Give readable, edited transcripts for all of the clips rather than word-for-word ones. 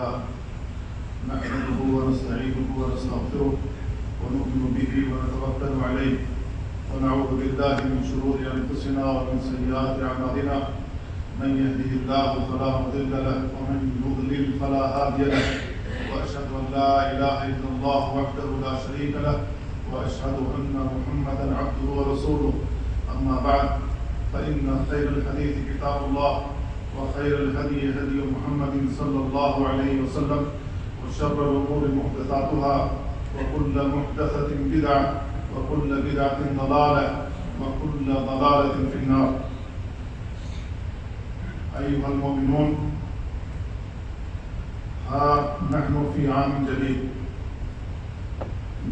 لله نحمده ونستعينه ونستغفره ونؤمن به ونتوكل عليه ونعوذ بالله من شرور أنفسنا ومن سيئات أعمالنا من يهده الله فلا مضل له ومن يضلل فلا هادي له وأشهد أن لا إله إلا الله وحده لا شريك له وأشهد أن محمدا عبده ورسوله. أما بعد فإن خير الحديث كتاب الله وخير الهدي هدي محمد صلى الله عليه وسلم وشر الأمور محدثاتها وكل محدثة بدعة وكل بدعة ضلالة وكل ضلالة في النار. أيها المؤمنون، ها نحن في عام جديد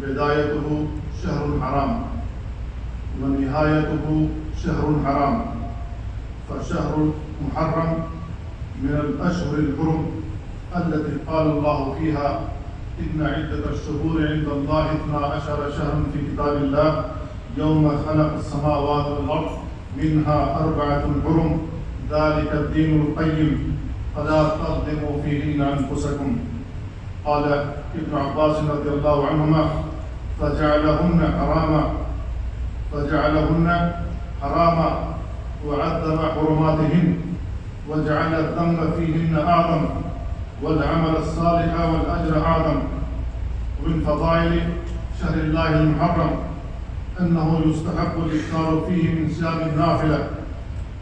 بدايته شهر حرام ونهايته شهر حرام، فشهر محرم من الأشهر الحرم التي قال الله فيها إن عدة الشهور عند الله 12 شهرا في كتاب الله يوم خلق السماوات والأرض منها 4 حرم ذلك الدين القيم فلا تظلموا فيهن أنفسكم. قال ابن عباس رضي الله عنهما فجعلهن حراما وعظم حرماتهن وجعل الذنب فيهن أعظم والعمل الصالح والأجر أعظم. ومن فضائل شهر الله المحرم أنه يستحق الإكثار فيه من صيام النافلة.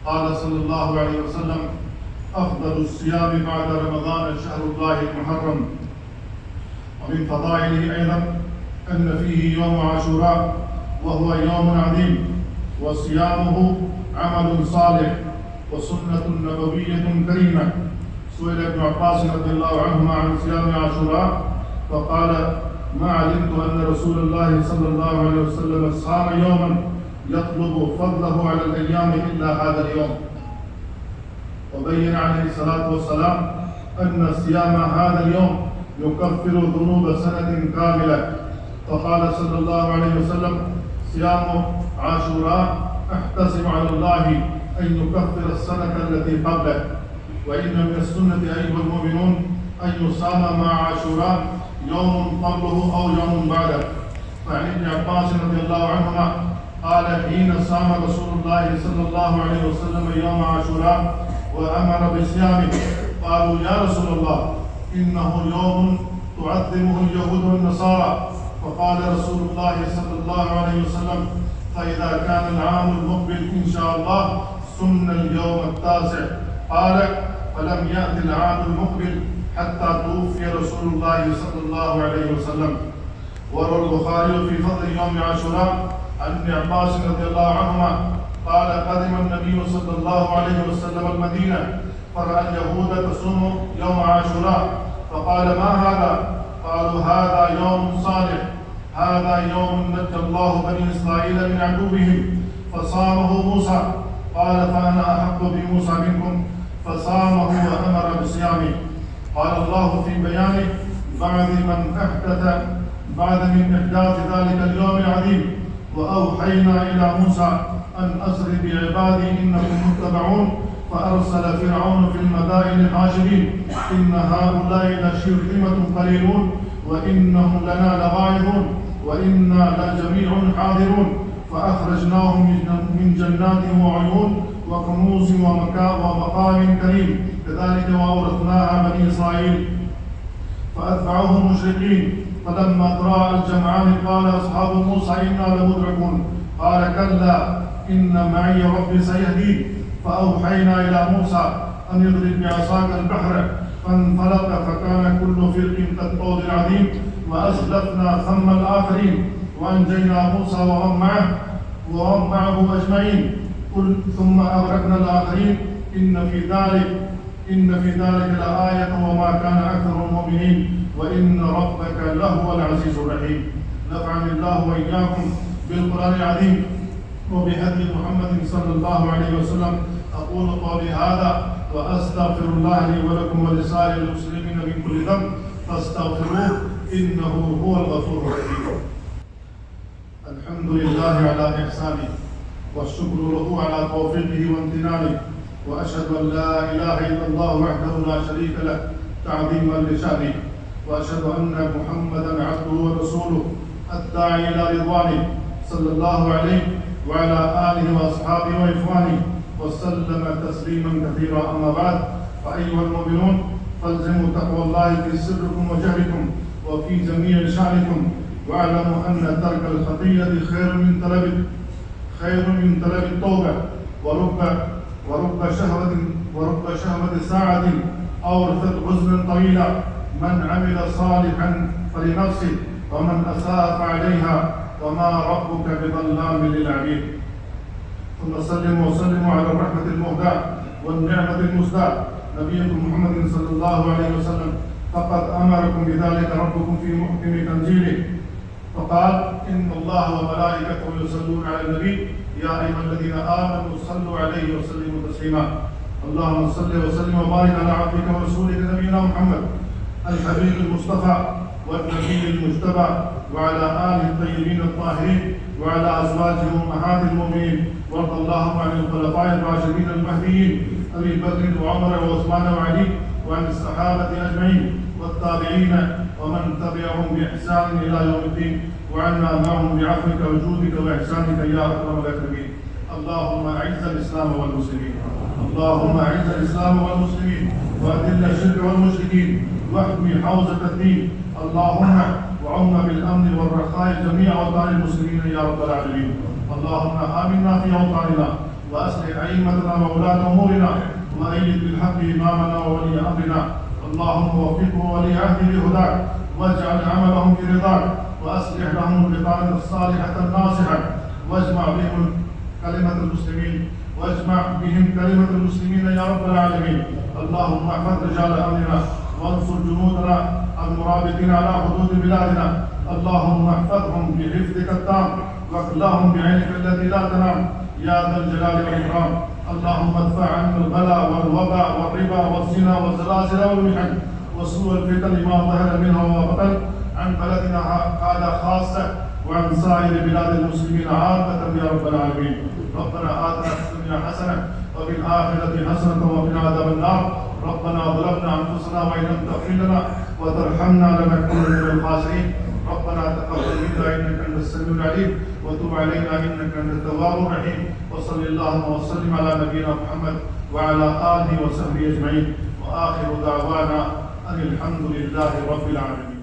قال صلى الله عليه وسلم أفضل الصيام بعد رمضان شهر الله المحرم. ومن فضائله أيضا أن فيه يوم عاشوراء وهو يوم عظيم وصيامه عمل صالح وسنة نبوية كريمة. سئل ابن عباس رضي الله عنهما عن صيام عاشوراء فقال ما علمت أن رسول الله صلى الله عليه وسلم صام يوما يطلب فضله على الأيام إلا هذا اليوم. وبين عليه الصلاة والسلام أن صيام هذا اليوم يكفر ذنوب سنة كاملة. فقال صلى الله عليه وسلم صيام عاشوراء أحتسب على الله أن يكفر السنة التي قبله. وإن من السنة أيها المؤمنون أن يصام مع عاشوراء يوم قبله أو يوم بعده. فعن ابن عباس رضي الله عنهما قال حين صام رسول الله صلى الله عليه وسلم يوم عاشوراء وأمر بصيامه قالوا يا رسول الله إنه يوم تعظمه اليهود والنصارى. فقال رسول الله صلى الله عليه وسلم فإذا كان العام المقبل إن شاء الله سن اليوم 9. قال فلم يأتي العام المقبل حتى توفي رسول الله صلى الله عليه وسلم. وروى البخاري في فضل يوم عاشوراء عن ابن عباس رضي الله عنهما قال قدم النبي صلى الله عليه وسلم المدينة فرأى اليهود تصوم يوم عاشوراء فقال ما هذا؟ قالوا هذا يوم صالح، هذا يوم نجى الله بني إسرائيل من عدوهم فصامه موسى. قال فأنا أحق بموسى منكم فصامه وأمر بصيامه. قال الله في بيانه بعد من إحداث ذلك اليوم العظيم وأوحينا إلى موسى أن أسر بعبادي إنكم متبعون فأرسل فرعون في المدائن حاشرين إن هؤلاء لشرذمة قليلون وإنهم لنا لغائظون وإنا لجميع حاضرون فأخرجناهم من جنات وعيون وكنوز ومقام كريم كذلك وأورثناها بني إسرائيل فأتبعوهم مشرقين. فلما تراءى الجمعان قال أصحاب موسى إنا لمدركون قال كلا إن معي ربي سيهدين. فأوحينا إلى موسى أن يضرب بعصاك البحر فانفلق فكان كل فرق كالطود العظيم وأزلفنا ثم الآخرين وأنجينا موسى وهم معه أجمعين ثم أغرقنا الآخرين إن في ذلك لآية وما كان أكثر المؤمنين وإن ربك لهو العزيز الرحيم. نفعني الله وإياكم بالقرآن العظيم وبهدي محمد صلى الله عليه وسلم. أقول قولي هذا وأستغفر الله لي ولكم ولسائر المسلمين من كل ذنب فاستغفروه إنه هو الغفور الرحيم. الحمد لله على إحسانه والشكر له على توفيقه وامتنانه وأشهد أن لا إله إلا الله وحده لا شريك له تعظيما لشأنه، وأشهد أن محمدا عبده ورسوله الداعي إلى رضوانه صلى الله عليه وعلى آله وأصحابه وإخوانه وسلم تسليما كثيرا. أما بعد، فأيها المؤمنون، فالزموا تقوى الله في سركم وجهركم وفي جميع شأنكم، واعلموا أن ترك الخطيئة خير من طلب التوبة، ورب شهوة ساعة أورثت حزنا طويلا. من عمل صالحا فلنفسه ومن أساء فعليها وما ربك بظلام للعبيد. ثم سلموا وسلموا على الرحمة المهداة والنعمة المسداة نبيكم محمد صلى الله عليه وسلم، فقد أمركم بذلك ربكم في محكم تنزيله، فقال: إن الله وملائكته يصلون على النبي يا أيها الذين آمنوا صلوا عليه وسلموا تسليما. اللهم صل وسلم وبارك على عبدك ورسولك نبينا محمد الحبيب المصطفى والنبي المجتبى، وعلى آله الطيبين الطاهرين، وعلى أزواجه أمهات المؤمنين. وارض اللهم عن الخلفاء الراشدين المهديين أبي بكر وعمر وعثمان وعلي، وعن الصحابة أجمعين والتابعين ومن تبعهم بإحسان إلى يوم الدين، وعنا معهم بعفوك وجودك وإحسانك يا أكرم الأكرمين. اللهم أعز الإسلام والمسلمين، اللهم أعز الإسلام والمسلمين، وأذل الشرك والمشركين، واحمي حوزة الدين. اللهم وعم بالأمن والرخاء جميع أوطان المسلمين يا رب العالمين. اللهم آمنا في أوطاننا، وأصلح أئمتنا وولاة أمورنا، وأيد بالحق إمامنا وولي أمرنا. اللهم وفقه ولي عهده لهداك، واجعل عملهم في رضاك، وأصلح لهم البطانة الصالحة الناصحة، واجمع بهم كلمة المسلمين يا رب العالمين. اللهم احفظ رجال أمرنا، وانصر جنودنا المرابطين على حدود بلادنا. اللهم احفظهم بحفظك التام، واكلاهم بعينك التي لا تنام يا ذا الجلال والإكرام. اللهم ادفع عنا البلاء والوباء والربا والزنا والزلازل والمحن وسوء الفتن ما ظهر منها وما بطن عن بلدنا هذا خاصة، وعن سائر بلاد المسلمين عامة يا رب العالمين. ربنا آتنا في الدنيا حسنة وفي الآخرة حسنة وقنا عذاب النار. ربنا ظلمنا أنفسنا وإن لم تغفر لنا وترحمنا لنكونن من الخاسرين. ربنا تقبل منا إنك أنت السميع العليم، وتب علينا إنك أنت التواب الرحيم. وصل اللهم وسلم على نبينا محمد وعلى آله وصحبه أجمعين، وآخر دعوانا أن الحمد لله رب العالمين.